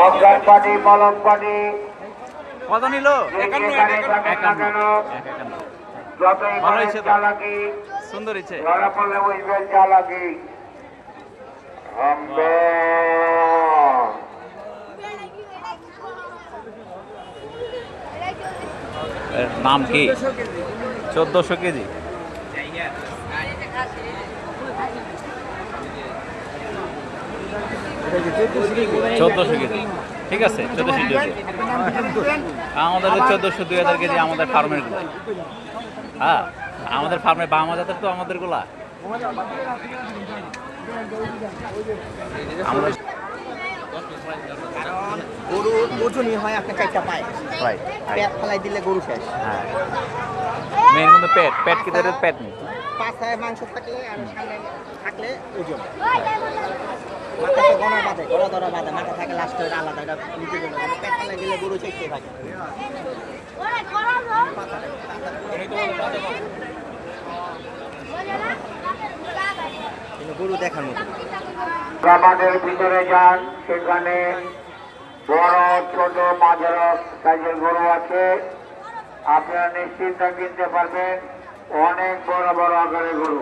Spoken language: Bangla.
অজ্ঞান পাটি মলম পাটি কত নিল? যতই ভালো হয়েছে তো। চালাকি সুন্দর হয়েছে। ধরা পড়লে বুঝবেন চালাকি এর নাম কি? 1400 কেজি। চোদ্দশো কেজি, ঠিক আছে। 1400 কেজি আমাদের 1400 2000 কেজি আমাদের ফার্মের গুলা। হ্যাঁ, আমাদের ফার্মে বাম জাতের তো আমাদের গুলা। আমরা গরু ওজনই হয় আপনার 4টা পায়, রাইট পেট ফেলাই দিলে গরু শেষ। হ্যাঁ, মেন কিন্তু পেট কি ধরে পেট নেই। পাছায় মাংস থাকলে আর সামনে থাকলে ওজন। মাথা তো গণা বাঁধে, গলা ধরা বাঁধে, মাথা থাকে লাস্টে আলাদা, এটা নিজের জন্য। পেট ফেলাই দিলে গরু চেকতে থাকে। কিন্তু গরু দেখার মতো। আমাদের ভিতরে যান, সেখানে বড় ছোট মাঝারো সাইজের গরু আছে, আপনারা নিশ্চিন্তে কিনতে পারবেন। অনেক বড় বড় আকারের গরু।